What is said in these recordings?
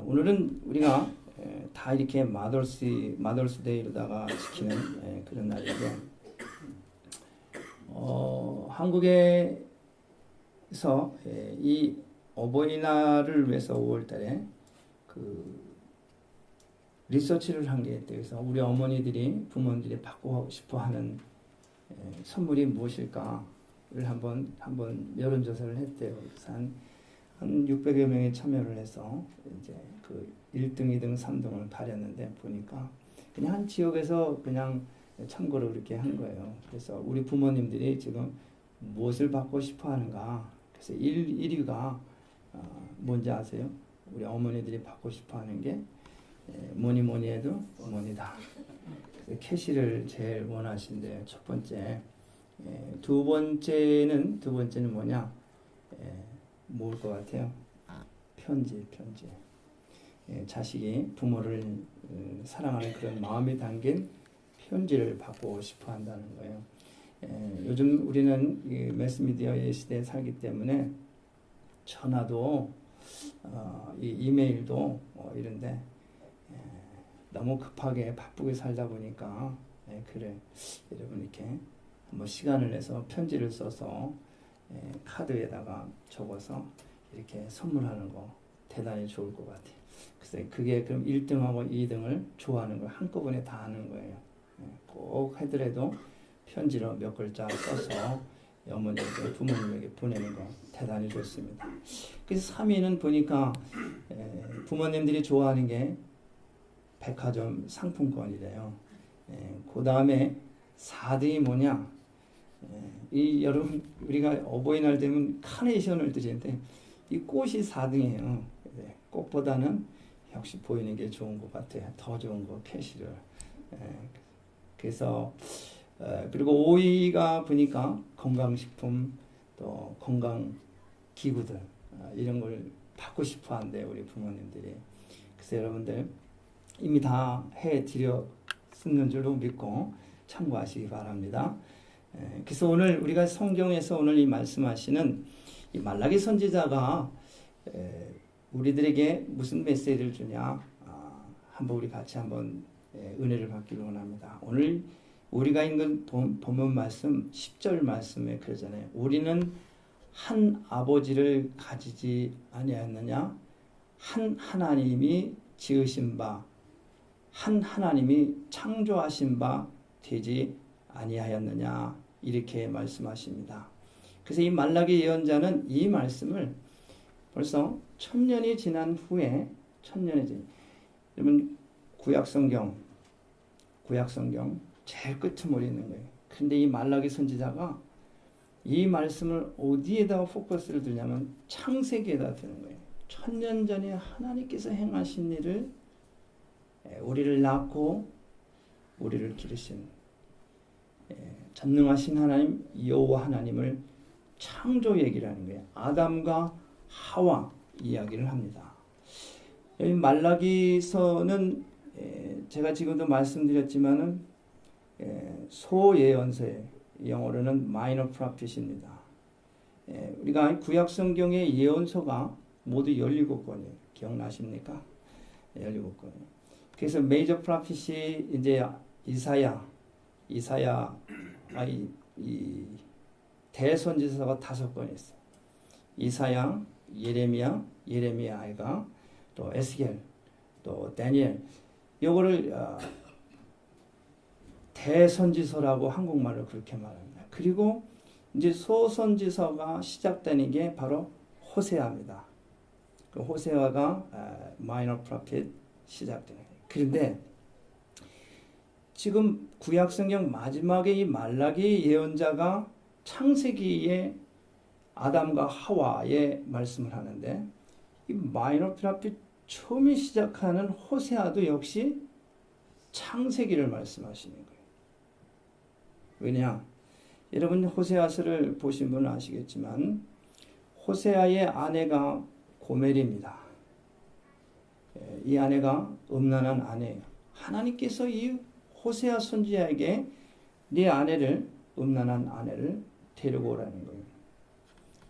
오늘은 우리가 다 이렇게 마더스데이로다가 지키는 그런 날인데, 한국에서 이 어버이날을 위해서 5월달에 그 리서치를 한 게 있대요. 그래서 우리 어머니들이 부모님들이 받고 싶어하는 선물이 무엇일까를 한번 여론조사를 했대요. 그래서 한 600여 명이 참여를 해서 이제 그 1등, 2등, 3등을 가렸는데 보니까 그냥 한 지역에서 그냥 참고로 그렇게 한 거예요. 그래서 우리 부모님들이 지금 무엇을 받고 싶어 하는가. 그래서 1위가 뭔지 아세요? 우리 어머니들이 받고 싶어 하는 게 뭐니 해도 어머니다. 그래서 캐시를 제일 원하신대요. 첫 번째. 두 번째는 뭐냐? 뭘 것 같아요? 편지. 자식이 부모를 사랑하는 그런 마음이 담긴 편지를 받고 싶어 한다는 거예요. 요즘 우리는 이 매스미디어의 시대에 살기 때문에 전화도 이메일도 이런데 너무 급하게 바쁘게 살다 보니까 그래 여러분 이렇게 한번 시간을 내서 편지를 써서 카드에다가 적어서 이렇게 선물하는 거 대단히 좋을 것 같아요. 그래서 그게 그럼 1등하고 2등을 좋아하는 걸 한꺼번에 다 하는 거예요. 꼭 하더라도 편지로 몇 글자 써서 어머니에게 부모님에게 보내는 거 대단히 좋습니다. 그래서 3위는 보니까 부모님들이 좋아하는 게 백화점 상품권이래요. 그 다음에 4등이 뭐냐? 여러분 우리가 어버이날 되면 카네이션을 드리는데 이 꽃이 4등이에요. 꽃보다는 역시 보이는 게 좋은 것 같아요. 더 좋은 거 캐시를. 그래서 그리고 5위가 보니까 건강식품 또 건강기구들 이런 걸 받고 싶어 한대요. 우리 부모님들이. 그래서 여러분들 이미 다 해드렸는 줄로 믿고 참고하시기 바랍니다. 그래서 오늘 우리가 성경에서 오늘 이 말씀하시는 이 말라기 선지자가 우리들에게 무슨 메시지를 주냐 한번 우리 같이 한번 은혜를 받기를 원합니다. 오늘 우리가 읽은 본문 말씀 10절 말씀에 그러잖아요. 우리는 한 아버지를 가지지 아니하였느냐? 한 하나님이 지으신 바, 한 하나님이 창조하신 바 되지 아니하였느냐? 이렇게 말씀하십니다. 그래서 이 말라기 예언자는 이 말씀을 벌써 1000년이 지난 후에 여러분 구약성경 제일 끄트머리 있는 거예요. 근데 이 말라기 선지자가 이 말씀을 어디에다가 포커스를 두냐면 창세기에다 두는 거예요. 1000년 전에 하나님께서 행하신 일을 우리를 낳고 우리를 기르신 전능하신 하나님 여호와 하나님을 창조 얘기를 하는 거예요. 아담과 하와 이야기를 합니다. 여기 말라기서는 제가 지금도 말씀드렸지만은 소예언서에 영어로는 마이너 프로핏입니다. 우리가 구약 성경의 예언서가 모두 17권이에요. 기억나십니까? 17권이에요. 그래서 메이저 프로핏이 이제 이사야 이 대선지서가 5권 있어요. 이사야, 예레미야가 또 에스겔, 또 다니엘. 요거를 대선지서라고 한국말로 그렇게 말합니다. 그리고 이제 소선지서가 시작되는 게 바로 호세아입니다. 그 호세아가 마이너 프로핏 시작되는 거예요. 그런데 지금 구약성경 마지막에 이 말라기 예언자가 창세기에 아담과 하와의 말씀을 하는데 이 마이너 프로핏 처음에 시작하는 호세아도 역시 창세기를 말씀하시는 거예요. 왜냐? 여러분 호세아서를 보신 분은 아시겠지만 호세아의 아내가 고멜입니다. 이 아내가 음란한 아내예요. 하나님께서 이 호세아 선지자에게 네 아내를 음란한 아내를 데리고 오라는 거예요.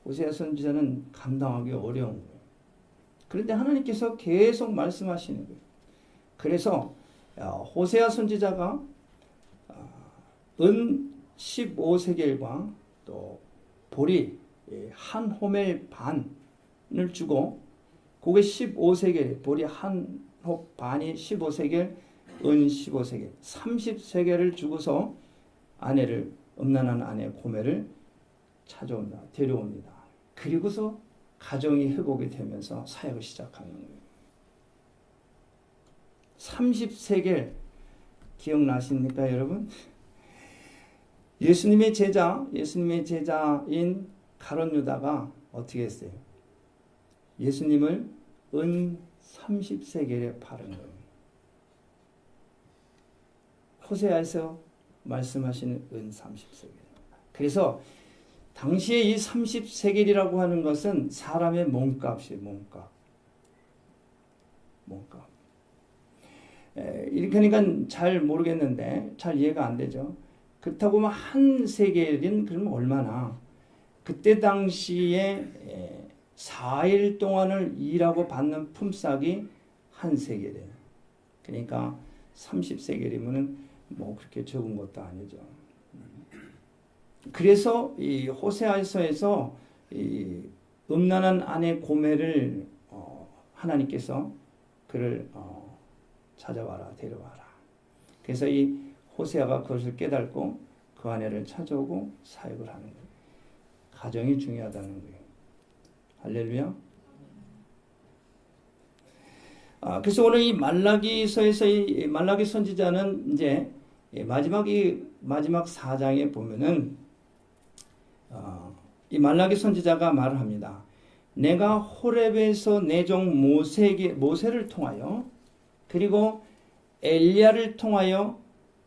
호세아 선지자는 감당하기 어려운 거예요. 그런데 하나님께서 계속 말씀하시는 거예요. 그래서 호세아 선지자가 은 15세겔과 또 보리 한 호멜 반을 주고, 그게 15세겔, 보리 한 호 반이 15세겔, 은 15세겔, 30세겔을 주고서 음란한 아내 고멜을 찾아온다, 데려옵니다. 그리고서 가정이 회복이 되면서 사역을 시작하는 거예요. 30세겔 기억나십니까, 여러분? 예수님의 제자인 가룟 유다가 어떻게 했어요? 예수님을 은 30세겔에 팔은 거예요. 호세아에서 말씀하시는 은 30세겔. 그래서 당시에 이 30세겔이라고 하는 것은 사람의 몸값이에요. 몸값. 이렇게 하니까 잘 모르겠는데, 잘 이해가 안 되죠. 그렇다고 하면 한 세겔은 그러면 얼마나? 그때 당시에 4일 동안을 일하고 받는 품삯이 한 세겔이에요. 그러니까 30세겔이면 뭐 그렇게 적은 것도 아니죠. 그래서 이 호세아서에서 이 음란한 아내 고멜을 하나님께서 그를 찾아와라, 데려와라. 그래서 이 호세아가 그것을 깨닫고 그 아내를 찾아오고 사역을 하는 거예요. 가정이 중요하다는 거예요. 할렐루야. 그래서 오늘 이 말라기서에서 이 말라기 선지자는 이제 마지막 4장에 보면은 이 말라기 선지자가 말을 합니다. 내가 호렙에서 내 종 모세를 통하여 그리고 엘리야를 통하여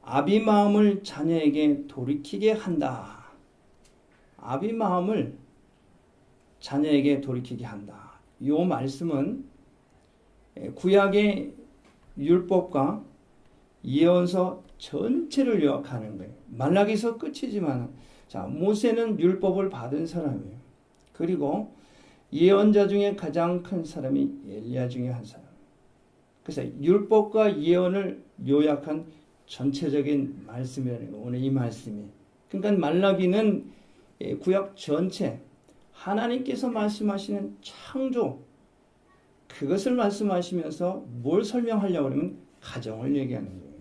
아비 마음을 자녀에게 돌이키게 한다. 아비 마음을 자녀에게 돌이키게 한다. 이 말씀은 구약의 율법과 예언서 전체를 요약하는 거예요. 말라기서 끝이지만, 자, 모세는 율법을 받은 사람이에요. 그리고 예언자 중에 가장 큰 사람이 엘리야 중에 한 사람. 그래서 율법과 예언을 요약한 전체적인 말씀이라는 거, 오늘 이 말씀이. 그러니까 말라기는 구약 전체, 하나님께서 말씀하시는 창조, 그것을 말씀하시면서 뭘 설명하려고 하면 가정을 얘기하는 거예요.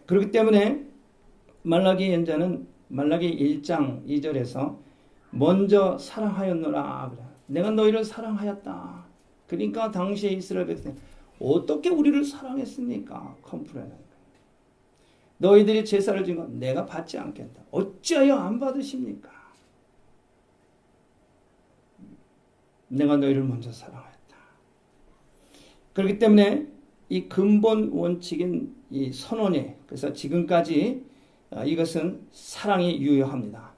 그렇기 때문에 말라기 연자는 말라기 1장 2절에서 먼저 사랑하였노라. 내가 너희를 사랑하였다. 그러니까 당시에 이스라엘 백성 어떻게 우리를 사랑했습니까? 컴플레인하는 거예요. 너희들이 제사를 지은 건 내가 받지 않겠다. 어찌하여 안 받으십니까? 내가 너희를 먼저 사랑하였다. 그렇기 때문에 이 근본 원칙인 이 선언이, 그래서 지금까지 이것은 사랑이 유효합니다.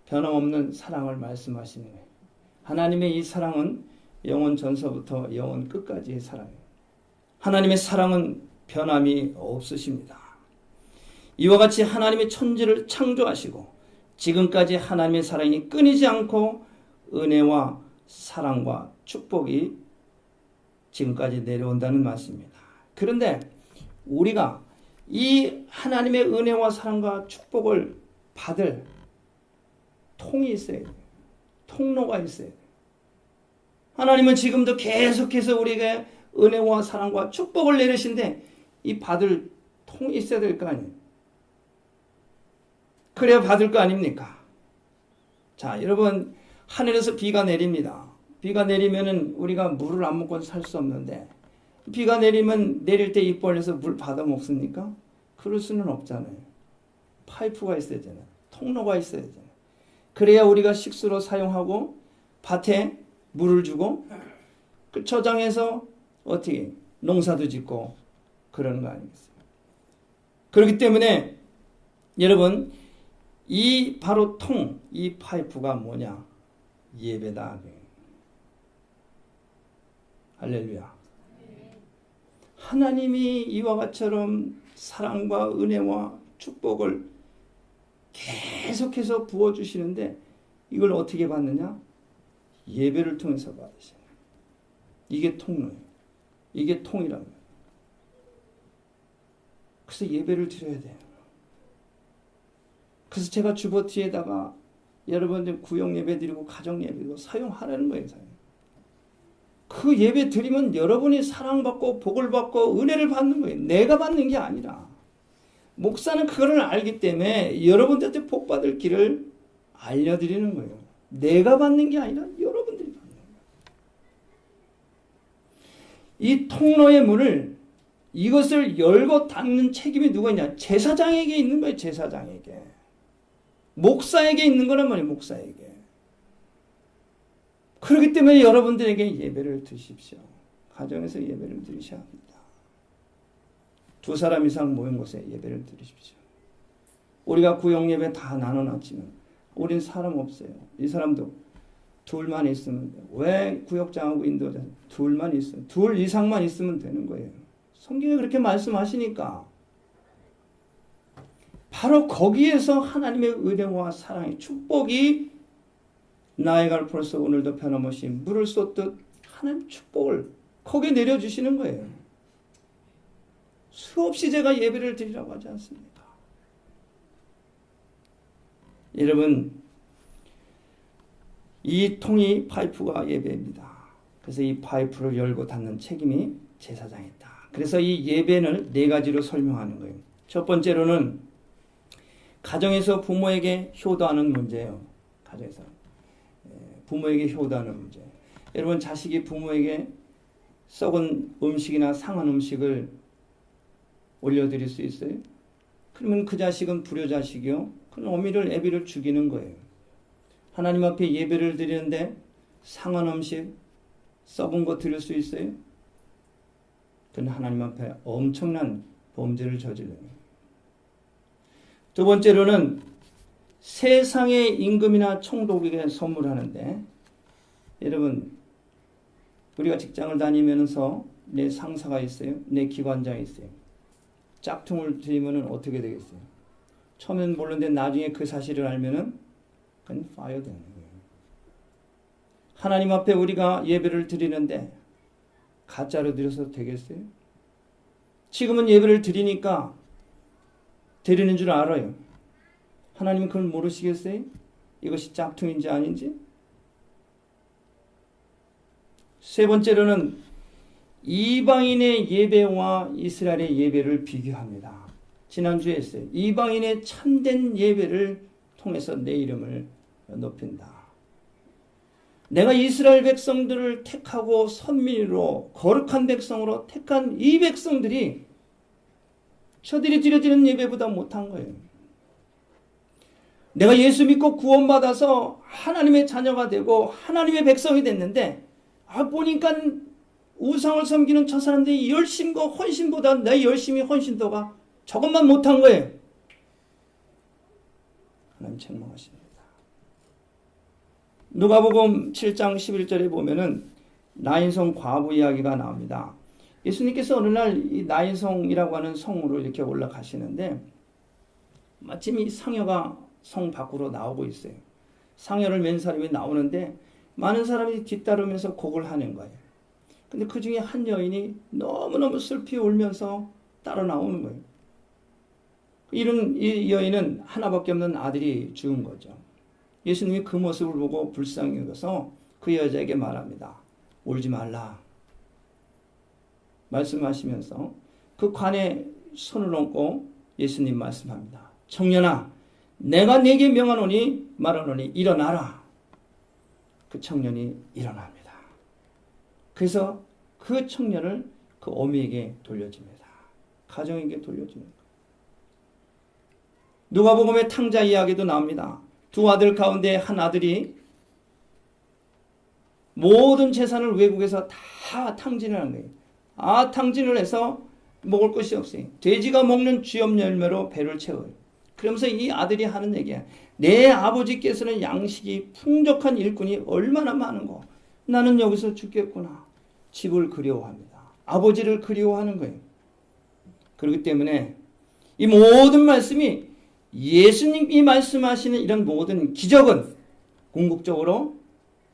변함없는 사랑을 말씀하시는 거예요. 하나님의 이 사랑은 영원 전서부터 영원 끝까지의 사랑이에요. 하나님의 사랑은 변함이 없으십니다. 이와 같이 하나님의 천지를 창조하시고 지금까지 하나님의 사랑이 끊이지 않고 은혜와 사랑과 축복이 지금까지 내려온다는 말씀입니다. 그런데 우리가 이 하나님의 은혜와 사랑과 축복을 받을 통이 있어야 돼요. 통로가 있어야 돼요. 하나님은 지금도 계속해서 우리에게 은혜와 사랑과 축복을 내리신데 이 받을 통이 있어야 될 거 아니에요. 그래야 받을 거 아닙니까? 자, 여러분, 하늘에서 비가 내립니다. 비가 내리면은 우리가 물을 안 먹고 살 수 없는데, 비가 내리면 내릴 때 입 벌려서 물 받아 먹습니까? 그럴 수는 없잖아요. 파이프가 있어야 되잖아요. 통로가 있어야 되잖아요. 그래야 우리가 식수로 사용하고 밭에 물을 주고 그 저장해서 어떻게 농사도 짓고 그러는 거 아니겠어요? 그렇기 때문에 여러분, 이 바로 이 파이프가 뭐냐? 예배다. 할렐루야. 하나님이 이와 같처럼 사랑과 은혜와 축복을 계속해서 부어주시는데 이걸 어떻게 받느냐? 예배를 통해서 받으셔요. 이게 통로예요. 이게 통이라는 거예요. 그래서 예배를 드려야 돼요. 그래서 제가 주보티에다가 여러분들 구역 예배 드리고 가정 예배 드리고 사용하라는 거예요. 그 예배 드리면 여러분이 사랑받고 복을 받고 은혜를 받는 거예요. 내가 받는 게 아니라. 목사는 그거를 알기 때문에 여러분들한테 복 받을 길을 알려드리는 거예요. 내가 받는 게 아니라 여러분들이 받는 거예요. 이 통로의 문을 이것을 열고 닫는 책임이 누가 있냐? 제사장에게 있는 거예요. 제사장에게. 목사에게 있는 거란 말이에요. 목사에게. 그렇기 때문에 여러분들에게 예배를 드십시오. 가정에서 예배를 드리셔야 합니다. 2사람 이상 모인 곳에 예배를 드리십시오. 우리가 구역 예배 다 나눠놨지만 우린 사람 없어요. 이 사람도 둘만 있으면 돼요. 왜 구역장하고 인도자 둘만 있으면, 둘 이상만 있으면 되는 거예요. 성경에 그렇게 말씀하시니까 바로 거기에서 하나님의 은혜와 사랑의 축복이 나의 갈포로서 오늘도 변함없이 물을 쏟듯 하나님 축복을 거기에 내려주시는 거예요. 수없이 제가 예배를 드리라고 하지 않습니까? 여러분, 이 통이 파이프가 예배입니다. 그래서 이 파이프를 열고 닫는 책임이 제사장이 있다. 그래서 이 예배를 4가지로 설명하는 거예요. 첫 번째로는 가정에서 부모에게 효도하는 문제예요. 가정에서 부모에게 효도하는 문제. 여러분, 자식이 부모에게 썩은 음식이나 상한 음식을 올려드릴 수 있어요? 그러면 그 자식은 불효자식이요. 그럼 어미를 애비를 죽이는 거예요. 하나님 앞에 예배를 드리는데 상한 음식, 썩은 거 드릴 수 있어요? 그건 하나님 앞에 엄청난 범죄를 저질러요. 두 번째로는 세상의 임금이나 총독에게 선물하는데, 여러분, 우리가 직장을 다니면서 내 상사가 있어요. 내 기관장이 있어요. 짝퉁을 드리면 어떻게 되겠어요? 처음엔 모르는데 나중에 그 사실을 알면은 그건 파이어 되는 거예요. 하나님 앞에 우리가 예배를 드리는데 가짜로 드려서 되겠어요? 지금은 예배를 드리니까 드리는 줄 알아요. 하나님은 그걸 모르시겠어요? 이것이 짝퉁인지 아닌지? 세 번째로는 이방인의 예배와 이스라엘의 예배를 비교합니다. 지난주에 했어요. 이방인의 참된 예배를 통해서 내 이름을 높인다. 내가 이스라엘 백성들을 택하고 선민으로 거룩한 백성으로 택한 이 백성들이 저들이 드려지는 예배보다 못한 거예요. 내가 예수 믿고 구원받아서 하나님의 자녀가 되고 하나님의 백성이 됐는데 보니까 우상을 섬기는 저 사람들이 열심과 헌신보다 내 열심이 헌신도가 저것만 못한 거예요. 하나님 책망하십니다. 누가복음 7장 11절에 보면은 나인성 과부 이야기가 나옵니다. 예수님께서 어느 날 이 나인성이라고 하는 성으로 이렇게 올라가시는데 마침 이 상여가 성 밖으로 나오고 있어요. 상여를 맨 사람이 나오는데 많은 사람이 뒤따르면서 곡을 하는 거예요. 근데 그 중에 한 여인이 너무너무 슬피 울면서 따라 나오는 거예요. 이 여인은 하나밖에 없는 아들이 죽은 거죠. 예수님이 그 모습을 보고 불쌍히 여겨서 그 여자에게 말합니다. 울지 말라. 말씀하시면서 그 관에 손을 얹고 예수님 말씀합니다. 청년아, 내가 네게 명하노니 말하노니 일어나라. 그 청년이 일어납니다. 그래서 그 청년을 그 어미에게 돌려줍니다. 가정에게 돌려줍니다. 누가복음의 탕자 이야기도 나옵니다. 두 아들 가운데 한 아들이 모든 재산을 외국에서 다 탕진을 한 거예요. 탕진을 해서 먹을 것이 없어요. 돼지가 먹는 쥐염 열매로 배를 채워요. 그러면서 이 아들이 하는 얘기야. 내 아버지께서는 양식이 풍족한 일꾼이 얼마나 많은고 나는 여기서 죽겠구나. 집을 그리워합니다. 아버지를 그리워하는 거예요. 그렇기 때문에 이 모든 말씀이 예수님이 말씀하시는 이런 모든 기적은 궁극적으로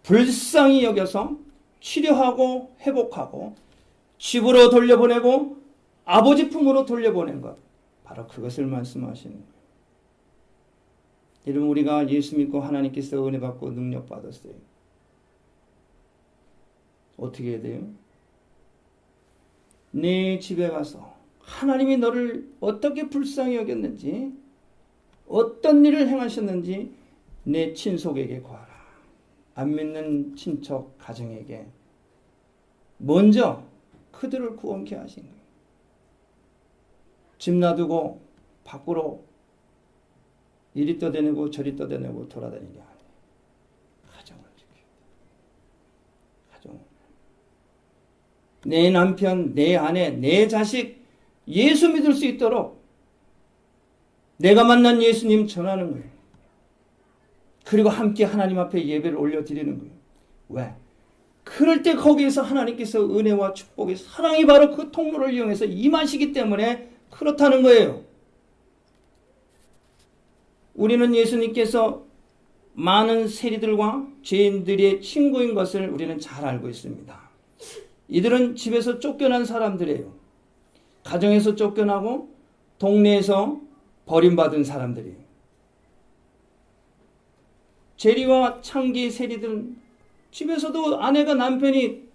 불쌍히 여겨서 치료하고 회복하고 집으로 돌려보내고 아버지 품으로 돌려보낸 것, 바로 그것을 말씀하시는 거예요. 여러분, 우리가 예수 믿고 하나님께서 은혜 받고 능력 받았어요. 어떻게 해야 돼요? 내 집에 가서 하나님이 너를 어떻게 불쌍히 여겼는지, 어떤 일을 행하셨는지 내 친속에게 구하라. 안 믿는 친척 가정에게 먼저 그들을 구원케 하신 거예요. 집 놔두고 밖으로 이리 떠다니고 저리 떠다니고 돌아다니는 게 아니에요. 가정을 지켜요. 가정을. 내 남편, 내 아내, 내 자식 예수 믿을 수 있도록 내가 만난 예수님 전하는 거예요. 그리고 함께 하나님 앞에 예배를 올려드리는 거예요. 왜? 그럴 때 거기에서 하나님께서 은혜와 축복의 사랑이 바로 그 통로를 이용해서 임하시기 때문에 그렇다는 거예요. 우리는 예수님께서 많은 세리들과 죄인들의 친구인 것을 우리는 잘 알고 있습니다. 이들은 집에서 쫓겨난 사람들이에요. 가정에서 쫓겨나고 동네에서 버림받은 사람들이에요. 제리와 창기 세리들은 집에서도 아내가 남편이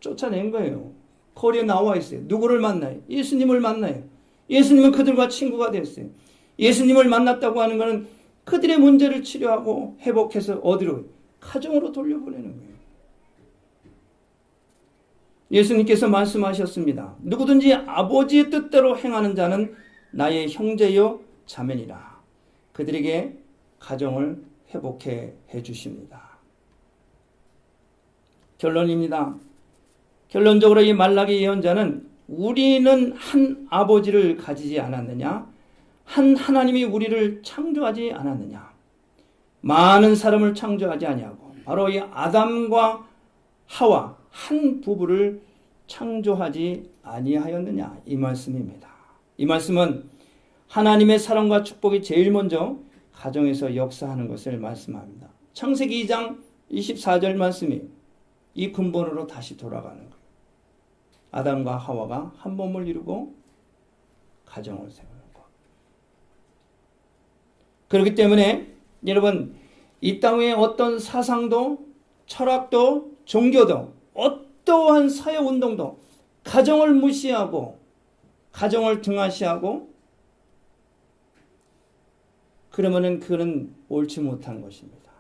쫓아낸 거예요. 거리에 나와 있어요. 누구를 만나요? 예수님을 만나요. 예수님은 그들과 친구가 됐어요. 예수님을 만났다고 하는 것은 그들의 문제를 치료하고 회복해서 어디로? 가정으로 돌려보내는 거예요. 예수님께서 말씀하셨습니다. 누구든지 아버지의 뜻대로 행하는 자는 나의 형제요 자매니라. 그들에게 가정을 회복해 주십니다. 결론입니다. 결론적으로 이 말라기 예언자는 우리는 한 아버지를 가지지 않았느냐? 한 하나님이 우리를 창조하지 않았느냐? 많은 사람을 창조하지 아니하고 바로 이 아담과 하와 한 부부를 창조하지 아니하였느냐? 이 말씀입니다. 이 말씀은 하나님의 사랑과 축복이 제일 먼저 가정에서 역사하는 것을 말씀합니다. 창세기 2장 24절 말씀이 이 근본으로 다시 돌아가는 거예요. 아담과 하와가 한 몸을 이루고 가정을 세우는 것. 그렇기 때문에 여러분, 이 땅의 어떤 사상도 철학도 종교도 어떠한 사회운동도 가정을 무시하고 가정을 등한시하고 그러면은 그는 옳지 못한 것입니다.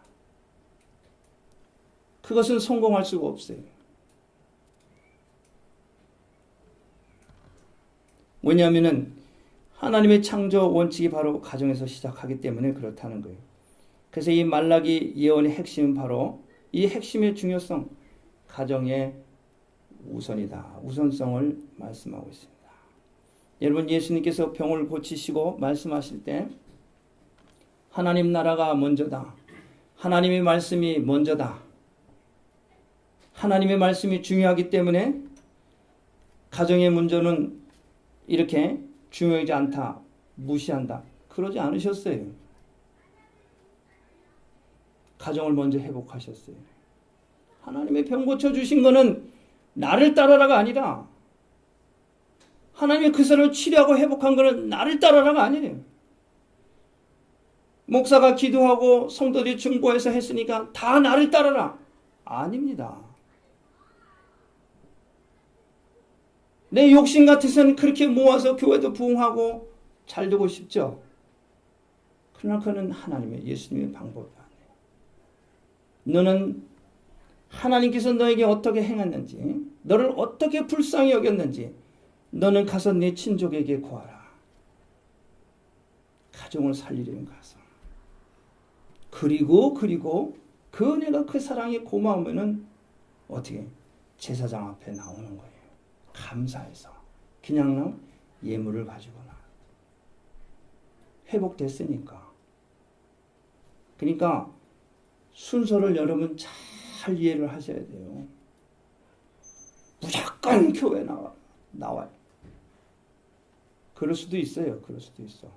그것은 성공할 수가 없어요. 왜냐하면은 하나님의 창조 원칙이 바로 가정에서 시작하기 때문에 그렇다는 거예요. 그래서 이 말라기 예언의 핵심은 바로 이 핵심의 중요성, 가정의 우선이다. 우선성을 말씀하고 있습니다. 여러분, 예수님께서 병을 고치시고 말씀하실 때 하나님 나라가 먼저다. 하나님의 말씀이 먼저다. 하나님의 말씀이 중요하기 때문에 가정의 문제는 이렇게 중요하지 않다, 무시한다. 그러지 않으셨어요. 가정을 먼저 회복하셨어요. 하나님의 병 고쳐주신 거는 나를 따라라가 아니라 하나님의 그 사람을 치료하고 회복한 거는 나를 따라라가 아니에요. 목사가 기도하고 성도들이 중보해서 했으니까 다 나를 따라라. 아닙니다. 내 욕심 같아서는 그렇게 모아서 교회도 부흥하고 잘 되고 싶죠. 그러나 그는 하나님의 예수님의 방법이 아니에요. 너는 하나님께서 너에게 어떻게 행했는지, 너를 어떻게 불쌍히 여겼는지 너는 가서 내 친족에게 구하라. 가정을 살리려는 가서. 그리고 그 은혜가 그 사랑이 고마우면은 어떻게 제사장 앞에 나오는 거예요. 감사해서 그냥 예물을 가지거나 회복됐으니까. 그러니까 순서를 여러분 잘 이해를 하셔야 돼요. 무조건 교회 나와요. 그럴 수도 있어요. 그럴 수도 있어.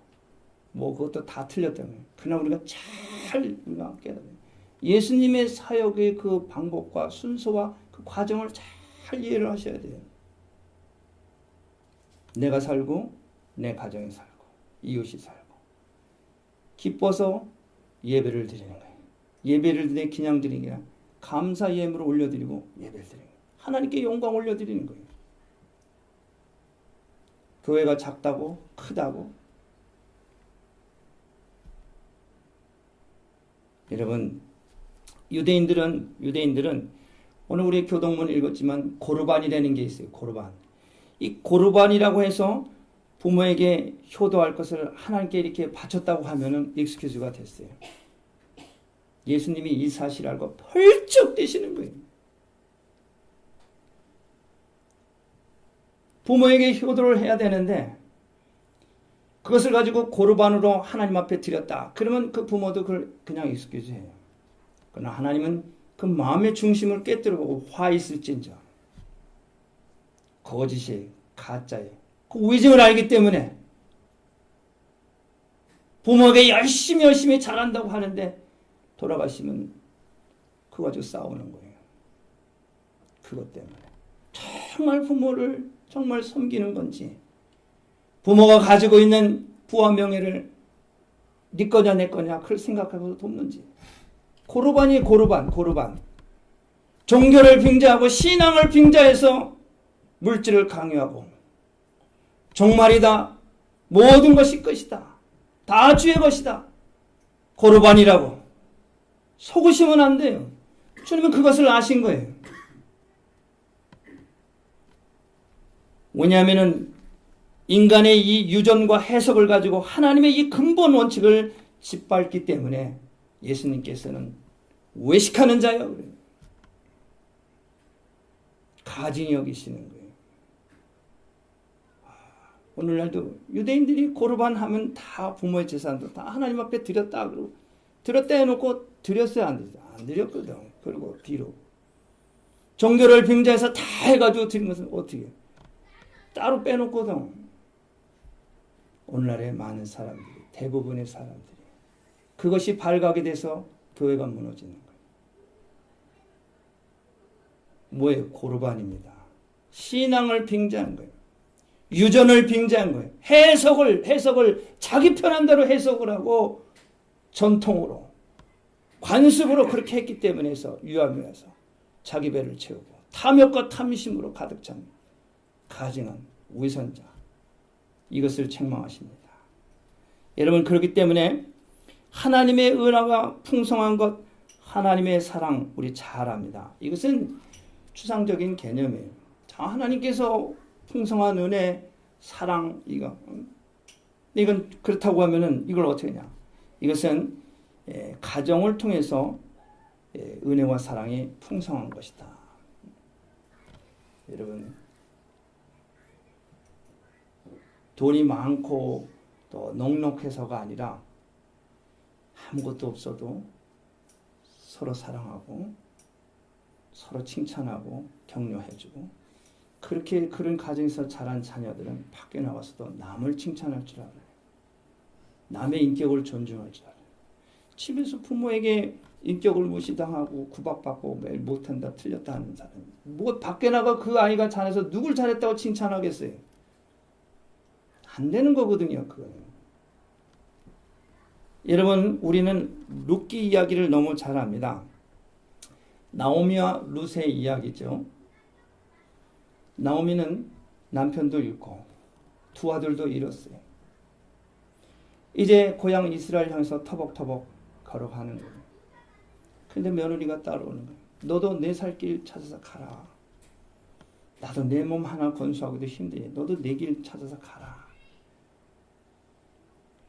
뭐 그것도 다 틀렸다는 거예요. 그러나 우리가 잘 우리가 깨달아요. 예수님의 사역의 그 방법과 순서와 그 과정을 잘 이해를 하셔야 돼요. 내가 살고 내 가정이 살고 이웃이 살고 기뻐서 예배를 드리는 거예요. 예배를 드리는 게 그냥 드리는 게 아니라 감사 예물을 올려드리고 예배를 드리는 거예요. 하나님께 영광 올려드리는 거예요. 교회가 작다고 크다고 여러분 유대인들은 오늘 우리 교동문 읽었지만 고르반이라는 게 있어요. 고르반. 이 고르반이라고 해서 부모에게 효도할 것을 하나님께 이렇게 바쳤다고 하면은 익스큐즈가 됐어요. 예수님이 이 사실을 알고 펄쩍 뛰시는 거예요. 부모에게 효도를 해야 되는데 그것을 가지고 고르반으로 하나님 앞에 드렸다. 그러면 그 부모도 그걸 그냥 익스큐즈해요. 그러나 하나님은 그 마음의 중심을 깨뜨려보고 화 있을진저 거짓이 가짜에 그 위증을 알기 때문에 부모에게 열심히 잘한다고 하는데 돌아가시면 그거 가지고 싸우는 거예요. 그것 때문에 정말 부모를 정말 섬기는 건지 부모가 가지고 있는 부와 명예를 네 거냐 내 거냐 그걸 생각하고 돕는지. 고르반이 고르반. 종교를 빙자하고 신앙을 빙자해서 물질을 강요하고 종말이다. 모든 것이 끝이다. 다 주의 것이다. 고르반이라고. 속으시면 안 돼요. 주님은 그것을 아신 거예요. 왜냐하면 인간의 이 유전과 해석을 가지고 하나님의 이 근본 원칙을 짓밟기 때문에 예수님께서는 외식하는 자여 가증히 여기시는 거예요. 오늘날도 유대인들이 고르반 하면 다 부모의 재산도 다 하나님 앞에 드렸다 그러고 드렸다 해놓고 드렸어야 안 되죠. 안 드렸거든. 그리고 뒤로 종교를 빙자해서 다 해가지고 드린 것은 어떻게 따로 빼놓거든. 오늘날의 많은 사람들이 대부분의 사람들이 그것이 발각이 돼서 교회가 무너지는 거예요. 뭐예요? 고르반입니다. 신앙을 빙자한 거예요. 유전을 빙자한 거예요. 해석을 자기 편한 대로 해석을 하고 전통으로 관습으로 그렇게 했기 때문에 해서 유아묘에서 자기 배를 채우고 탐욕과 탐심으로 가득 찬 가증한 위선자 이것을 책망하십니다. 여러분 그렇기 때문에 하나님의 은혜가 풍성한 것 하나님의 사랑 우리 잘 압니다. 이것은 추상적인 개념이에요. 자, 하나님께서 풍성한 은혜 사랑 이건 그렇다고 하면은 이걸 어떻게 하냐? 이것은 가정을 통해서 은혜와 사랑이 풍성한 것이다. 여러분 돈이 많고 또 넉넉해서가 아니라 아무것도 없어도 서로 사랑하고 서로 칭찬하고 격려해주고 그렇게 그런 가정에서 자란 자녀들은 밖에 나와서도 남을 칭찬할 줄 알아요. 남의 인격을 존중할 줄 알아요. 집에서 부모에게 인격을 무시당하고 구박받고 매일 못한다 틀렸다 하는 사람 뭐 밖에 나가 그 아이가 잘해서 누굴 잘했다고 칭찬하겠어요. 안 되는 거거든요. 그거는. 여러분 우리는 룻기 이야기를 너무 잘 압니다. 나오미와 룻의 이야기죠. 나오미는 남편도 잃고 두 아들도 잃었어요. 이제 고향 이스라엘 향해서 터벅터벅 걸어가는 거예요. 근데 며느리가 따라오는 거예요. 너도 내 살 길 찾아서 가라. 나도 내 몸 하나 건수하기도 힘드니 너도 내 길 찾아서 가라.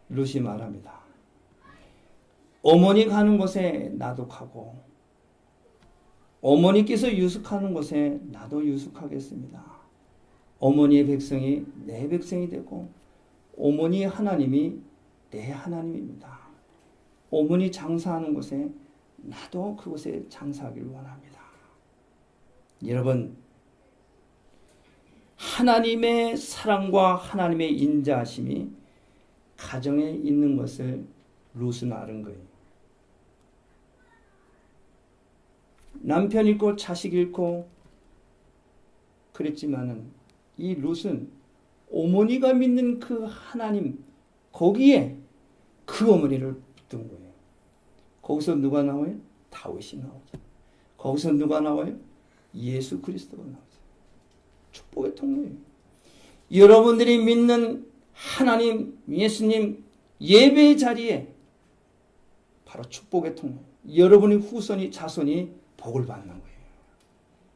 룻이 말합니다. 어머니 가는 곳에 나도 가고 어머니께서 유숙하는 곳에 나도 유숙하겠습니다. 어머니의 백성이 내 백성이 되고 어머니의 하나님이 내 하나님입니다. 어머니 장사하는 곳에 나도 그곳에 장사하기를 원합니다. 여러분 하나님의 사랑과 하나님의 인자하심이 가정에 있는 것을 룻은 아는 거예요. 남편 잃고 자식 잃고 그랬지만은 이 룻은 어머니가 믿는 그 하나님 거기에 그 어머니를 붙든 거예요. 거기서 누가 나와요? 다윗이 나오죠. 거기서 누가 나와요? 예수 그리스도가 나오죠. 축복의 통로예요. 여러분들이 믿는 하나님, 예수님 예배의 자리에 바로 축복의 통로. 여러분의 후손이 자손이 복을 받는 거예요.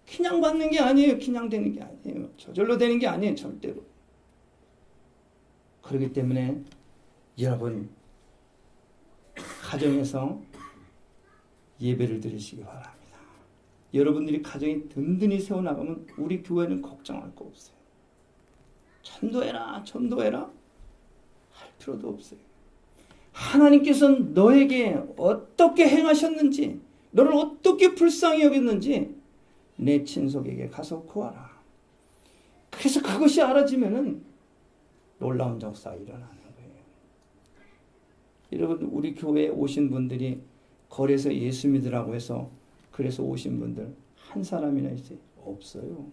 그냥 받는 게 아니에요. 그냥 되는 게 아니에요. 저절로 되는 게 아니에요. 절대로. 그렇기 때문에 여러분 가정에서 예배를 드리시기 바랍니다. 여러분들이 가정이 든든히 세워나가면 우리 교회는 걱정할 거 없어요. 전도해라 할 필요도 없어요. 하나님께서는 너에게 어떻게 행하셨는지, 너를 어떻게 불쌍히 여겼는지 내 친속에게 가서 구하라. 그래서 그것이 알아지면은 놀라운 역사가 일어나는 거예요. 여러분 우리 교회에 오신 분들이 거리에서 예수 믿으라고 해서 그래서 오신 분들 한 사람이나 있어요? 없어요.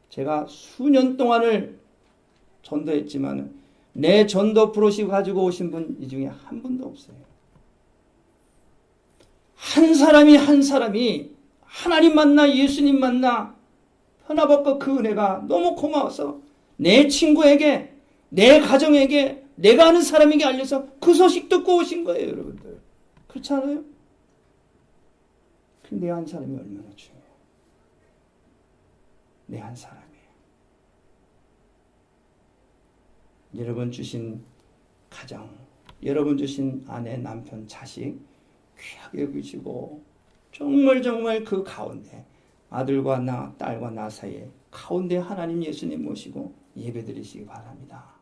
제가 수년 동안을 전도했지만 내 전도 프로시 가지고 오신 분 이 중에 한 분도 없어요. 한 사람이 하나님 만나 예수님 만나 편화받고 그 은혜가 너무 고마워서 내 친구에게 내 가정에게 내가 아는 사람에게 알려서 그 소식 듣고 오신 거예요. 여러분들 그렇지 않아요? 내 한 사람이 얼마나 중요해요. 내 한 사람이에요. 여러분 주신 가정, 여러분 주신 아내, 남편, 자식 귀하게 여기시고 정말 그 가운데 아들과 나, 딸과 나 사이에 가운데 하나님 예수님 모시고 예배드리시기 바랍니다.